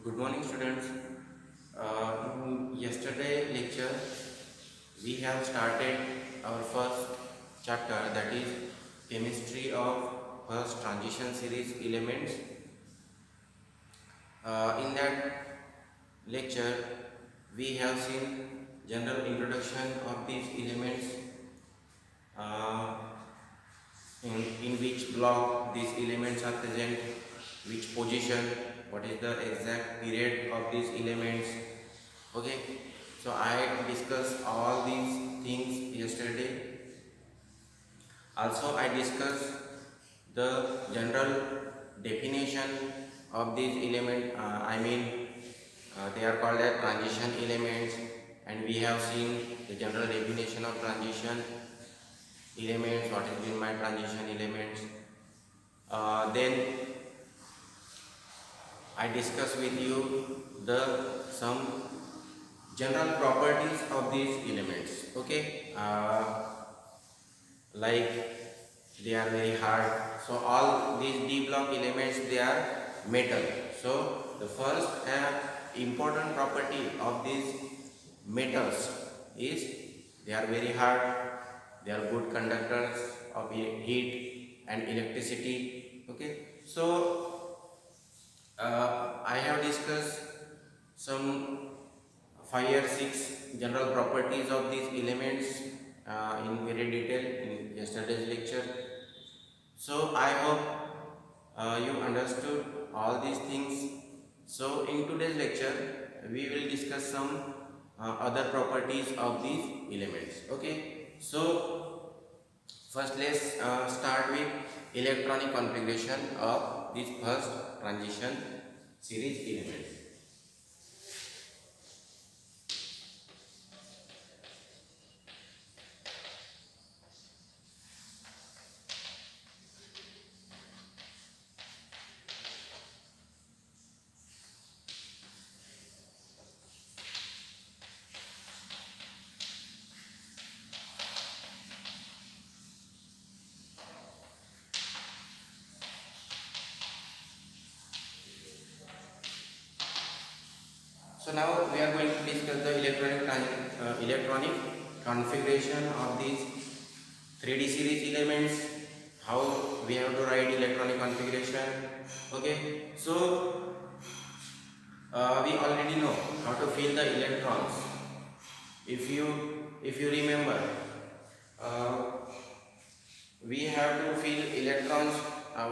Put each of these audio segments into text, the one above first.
Good morning, students. In yesterday lecture, we have started our first chapter, that is chemistry of first transition series elements. In that lecture, we have seen general introduction of these elements, uh, in which block these elements are present, which position, what is the exact period of these elements. Okay, so I discussed all these things yesterday. Also I discussed the general definition of these elements. They are called as transition elements, and we have seen the general definition of transition elements, what is meant by transition elements. Then I discuss with you the some general properties of these elements. Okay, like they are very hard. So all these D block elements, they are metal. So the first important property of these metals is they are very hard. They are good conductors of heat and electricity. Okay, so I have discussed some 5 or 6 general properties of these elements in very detail in yesterday's lecture. So I hope you understood all these things. So in today's lecture, we will discuss some other properties of these elements. Okay, so first let's start with electronic configuration of this first transition series elements. So now we are going to discuss the electronic configuration of these 3D series elements. How we have to write electronic configuration. Okay, so we already know how to fill the electrons. If you remember, uh, we have to fill electrons.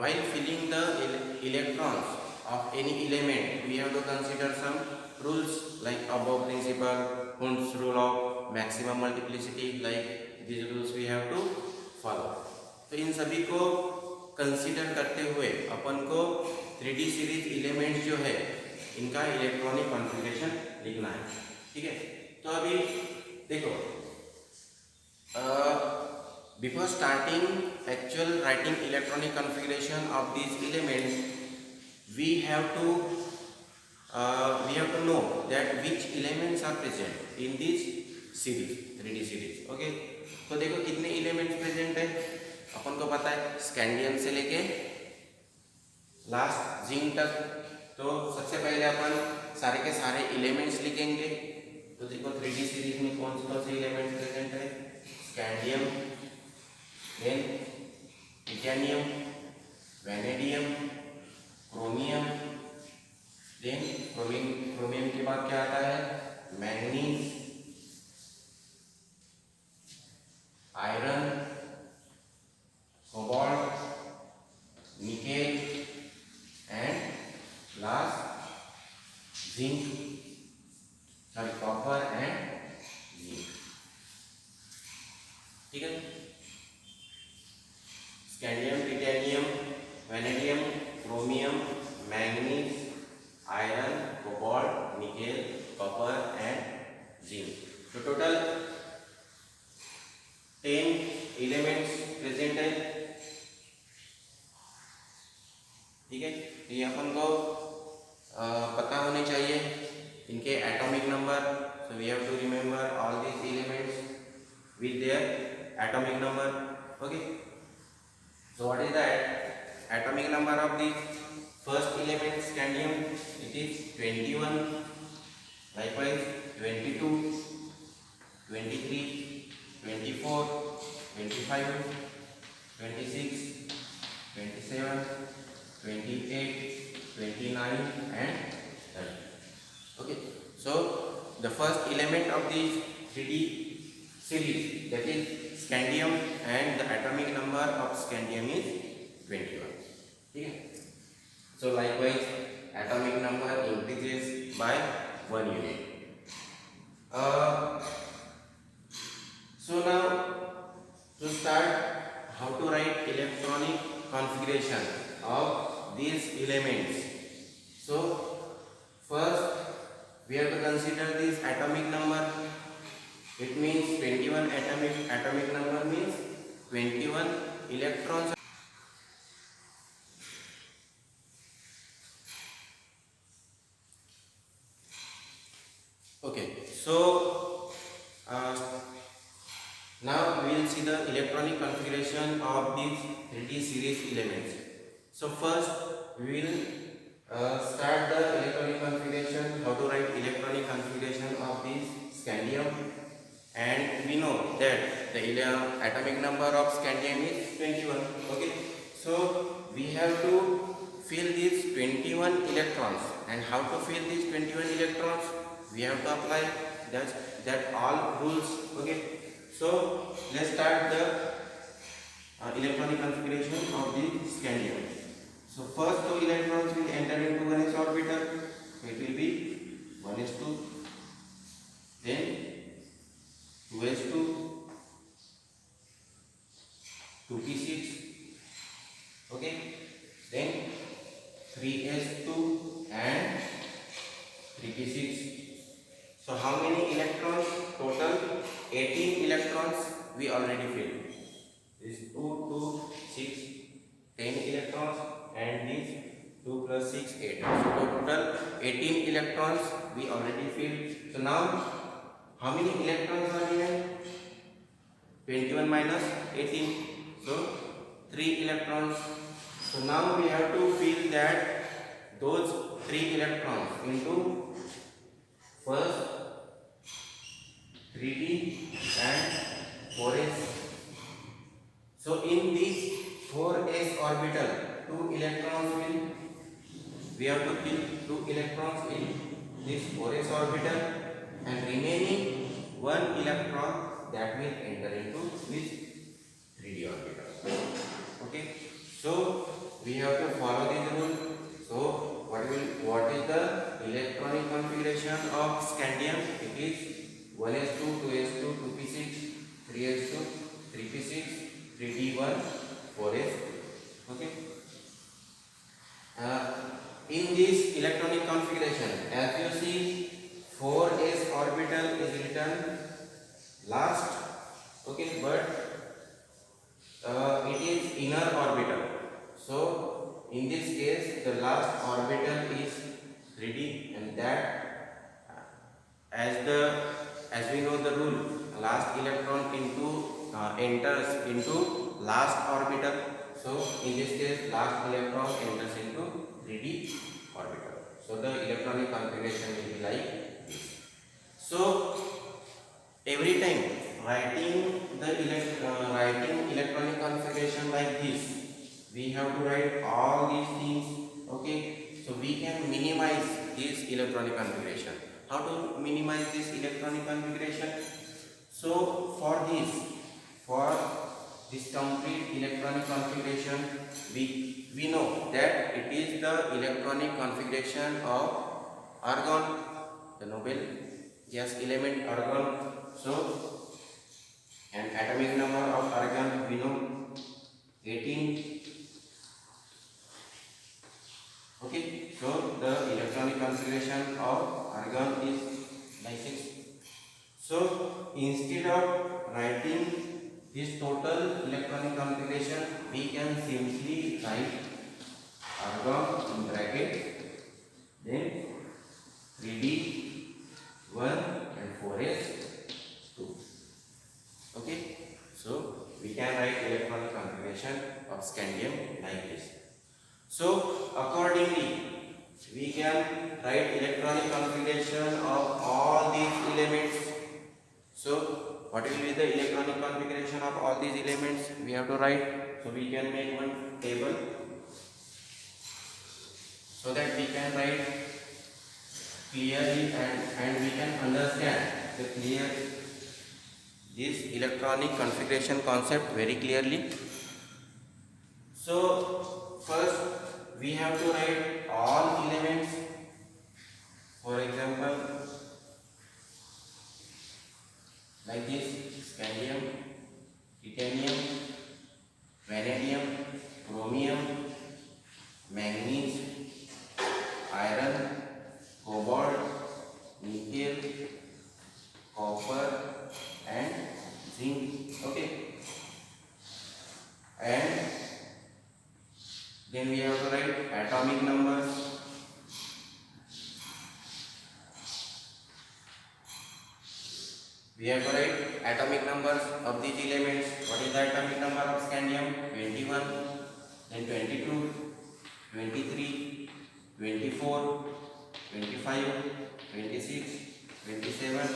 While filling the electrons of any element, we have to consider some rules like above principle, Hund's rule of maximum multiplicity. Like these rules we have to follow. तो इन सभी को consider करते हुए अपन को 3D series elements जो है इनका electronic configuration लिखना है. ठीक है, तो अभी देखो, before starting actual writing electronic configuration of these elements, we have to know that which elements are present in this series, 3D series. Okay, तो देखो कितने elements present है. अपन को पता है स्कैंडियम से लेके लास्ट जिंक तक. तो सबसे पहले अपन सारे के सारे एलिमेंट्स लिखेंगे. तो देखो 3D सीरीज में कौन से एलिमेंट्स प्रेजेंट है. Scandium, then titanium, vanadium, chromium, then chromium के बाद क्या आता है, manganese, iron, cobalt, nickel and last zinc, sorry copper and zinc. ठीक है, scandium, titanium, vanadium, chromium, manganese, iron, cobalt, nickel, copper and zinc. तो total 10 elements present है. ठीक है, ये अपन को पता होने चाहिए इनके atomic number. So we have to remember all these elements with their atomic number. Okay, so what is the atomic number of the first element scandium. is 21, likewise 22, 23, 24, 25, 26, 27, 28, 29 and 30. Okay, so the first element of this 3D series, that is scandium, and the atomic number of scandium is 21. Okay. So likewise atomic number increases by 1 unit. So now to start, how to write electronic configuration of these elements. So first we have to consider this atomic number. It means 21. Atomic number means 21 electrons. Okay, so now we will see the electronic configuration of these 3D series elements. So first we will start the electronic configuration, how to write electronic configuration of this scandium, and we know that the atomic number of scandium is 21. Okay, so we have to fill these 21 electrons, and how to fill these 21 electrons? We have to apply that all rules. Okay, so let's start the electronic configuration of the scandium. So first two electrons will enter into 1s orbital. So it will be 1s2, then 2s2, 2p6, okay, then 3s2 and 3p6. So how many electrons? Total 18 electrons we already filled. This 2, 2, 6, 10 electrons, and this 2 plus 6, 8. So total 18 electrons we already filled. So now how many electrons are here? 21 minus 18. So 3 electrons. So now we have to fill that those 3 electrons into first 3d and 4s. So in this 4s orbital, 2 electrons will, we have to fill 2 electrons in this 4s orbital, and remaining 1 electron that will enter into this 3d orbital. Okay, so we have to follow this rule. So what is the electronic configuration of scandium? It is 1s2, 2s2, 2p6, 3s2, 3p6, 3d1, 4s. Okay. In this electronic configuration, as you see, 4s orbital is written last. Okay, but it is inner orbital. So in this case, the last orbital is 3d, and that as we know the rule, last electron enters into last orbital. So in this case, last electron enters into 3d orbital. So the electronic configuration will be like this. So every time writing electronic configuration like this, we have to write all these things. Okay, so we can minimize this electronic configuration. How to minimize this electronic configuration? So for this complete electronic configuration, we know that it is the electronic configuration of argon, the noble gas element argon. So and atomic number of argon we know 18. Okay, so the electronic configuration of argon is like this. So instead of writing this total electronic configuration, we can simply write argon in bracket, then 3d 1 and 4s 2. Okay, so we can write electronic configuration of scandium like this. So accordingly, we can write electronic configuration of all these elements. So what will be the electronic configuration of all these elements? We have to write. So we can make one table so that we can write clearly and we can understand the clear this electronic configuration concept very clearly. So first we have to write all elements. For example, like this: scandium, titanium, vanadium, chromium, manganese, iron, cobalt, nickel, copper and zinc. Okay, and then we have to write atomic numbers. We have to write atomic numbers of these elements. What is the atomic number of scandium? 21, then 22, 23, 24, 25, 26, 27,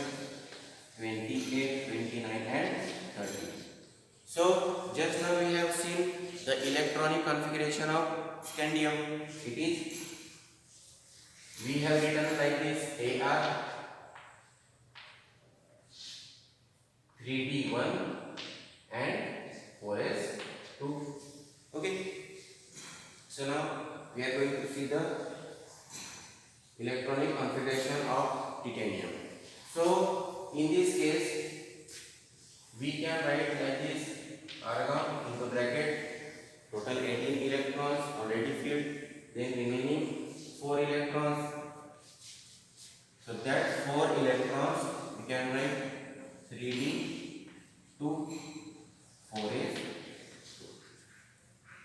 28, 29 and 30. So just now we have seen the electronic configuration of scandium. It is, we have written like this: Ar 3d1 and 4s2. Okay, so now we are going to see the electronic configuration of titanium. So in this case we can write like this: argon into bracket, total 18 electrons already filled, then remaining 4 electrons. So that 4 electrons we can write 3d 2 4s.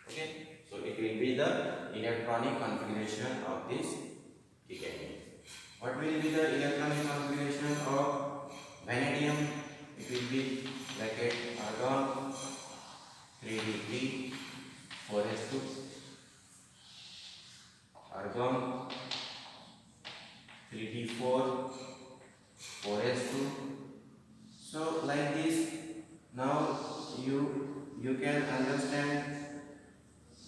Okay, so it will be the electronic configuration of this titanium. What will be the electronic configuration of vanadium? It will be bracket argon 3d3 4s2, argon 3d4 4s2. So like this, now you can understand.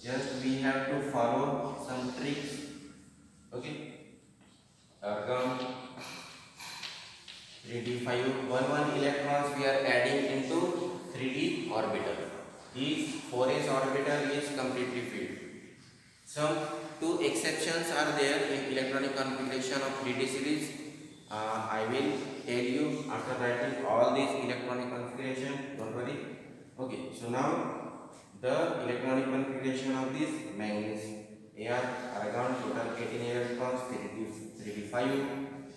Just we have to follow some tricks. Okay, argon 3d5 1 electrons we are adding into 3d orbital. This 4s orbital is completely filled. Some 2 exceptions are there in electronic configuration of 3d series. I will tell you after writing all these electronic configuration. Don't worry. Okay, so now the electronic configuration of this manganese: Ar argon total 18 electrons, 3d5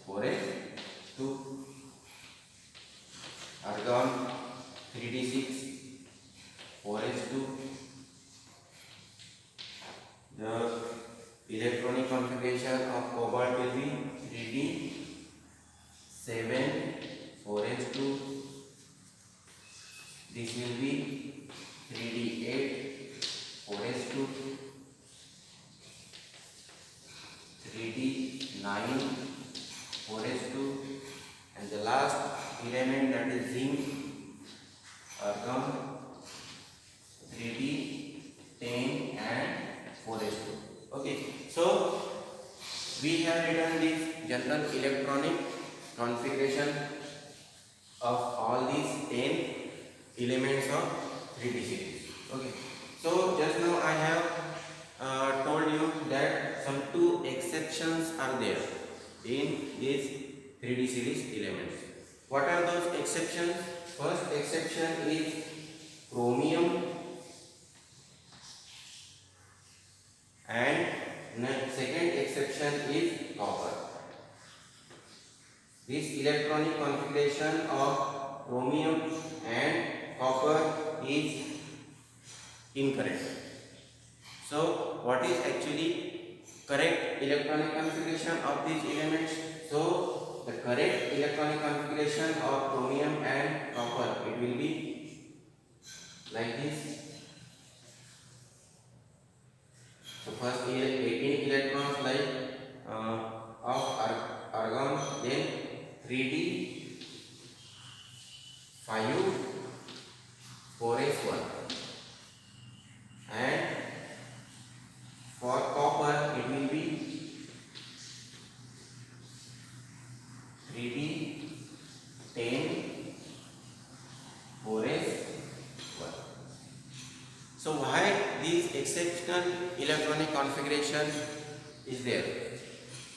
4s2, argon 3d6 4s2. The electronic configuration of cobalt will be 3d7 4s2. This will be 3d8 4s2, 3d9 4s2, and the last element, that is zinc, argon 3d10 and 4s2. Okay, so we have written this general electronic configuration of all these 10 elements of 3d series. Okay, so just now I have told you that some 2 exceptions are there in these 3d series elements. What are those exceptions? First exception is chromium, and second exception is copper. This electronic configuration of chromium and copper is incorrect. So what is actually correct electronic configuration of these elements? So the correct electronic configuration of chromium and copper, it will be like this. So first 18 electrons like of 3D 5 4s1, and for copper it will be 3D 10 4s1. So why this exceptional electronic configuration is there?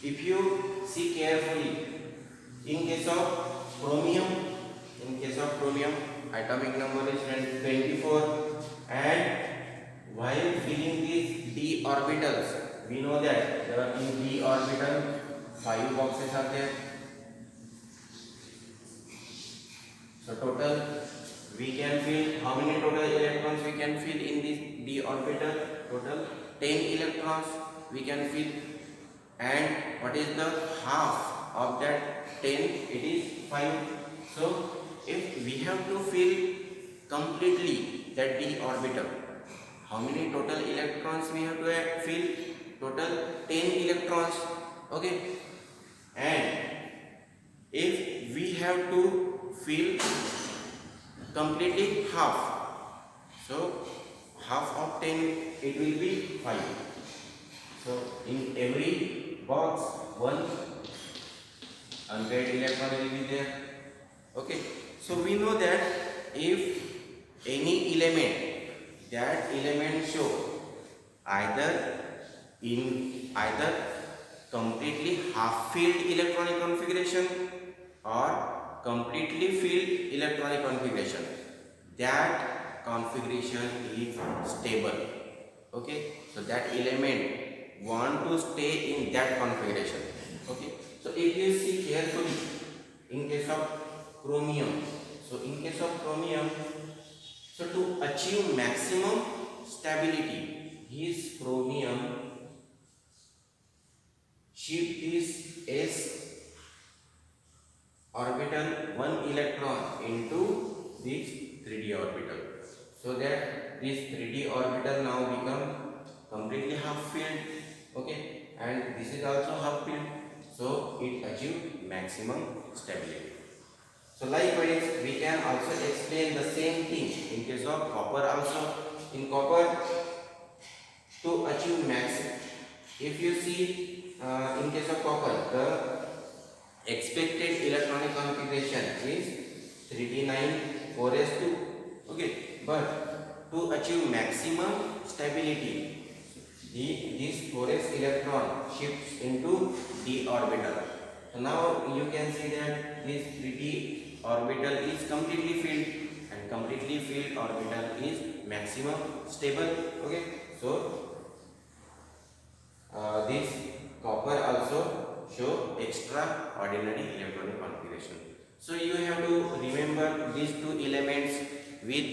If you see carefully, in case of chromium, atomic number is 24, and while filling these d orbitals, we know that there are in d orbital 5 boxes are there. So total we can fill, how many total electrons we can fill in this d orbital? Total 10 electrons we can fill. And what is the half of that 10? It is 5. So if we have to fill completely that d orbital, how many total electrons we have to fill? Total 10 electrons. Okay, and if we have to fill completely half, so half of 10, it will be 5. So in every box 1 unpaired electron will be there. Okay, so we know that if any element, that element show either completely half filled electronic configuration or completely filled electronic configuration, that configuration is stable. Okay, so that element want to stay in that configuration. Okay, so if you see carefully, in case of chromium, so to achieve maximum stability, his chromium shift this s orbital 1 electron into this 3d orbital, so that this 3d orbital now become completely half filled. Okay, and this is also half filled, so it achieve maximum stability. So likewise we can also explain the same thing in case of copper also. In copper, to achieve max, if you see in case of copper, the expected electronic configuration is 3d9 4s2. Okay, but to achieve maximum stability, this 4s electron shifts into d orbital. So now you can see that this 3d orbital is completely filled, and completely filled orbital is maximum stable. Okay, so this copper also show extraordinary electronic configuration. So you have to remember these two elements with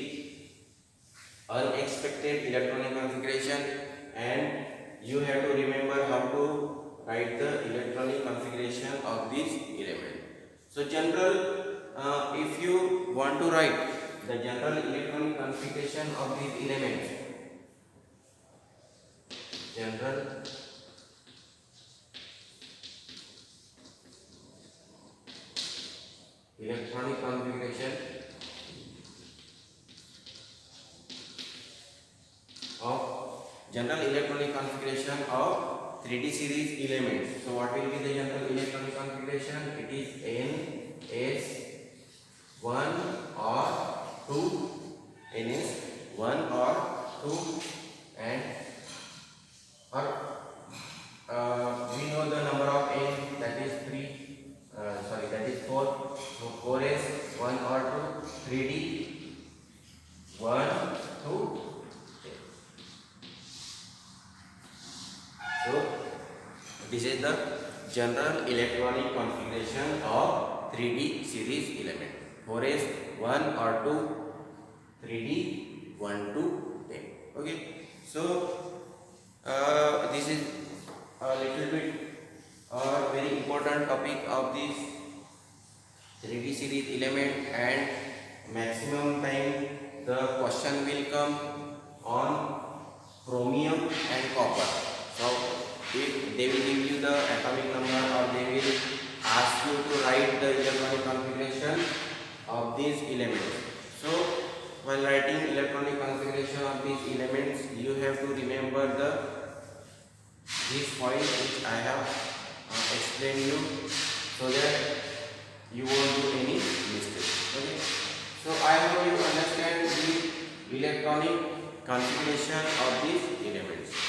unexpected electronic configuration, and you have to remember how to write the electronic configuration of this element. So general, if you want to write the general electronic configuration of these elements, general electronic configuration of 3D series elements. So what will be the general electronic configuration? It is NS1 or 2, NS1 or 2, and or we know the number of N, that is 3. That is 4. So 4s 1 or 2, 3d 1 2. So this is the general electronic configuration of 3D series element. 4s 1 or 2, 3d 1 to 10. Okay, so this is a little bit very important topic of this 3D series element, and maximum time the question will come on chromium and copper. So if they will give you the atomic number, or they will ask you to write the writing electronic configuration of these elements, you have to remember this point which I have explained you, so that you won't do any mistake. Okay. So I hope you understand the electronic configuration of these elements.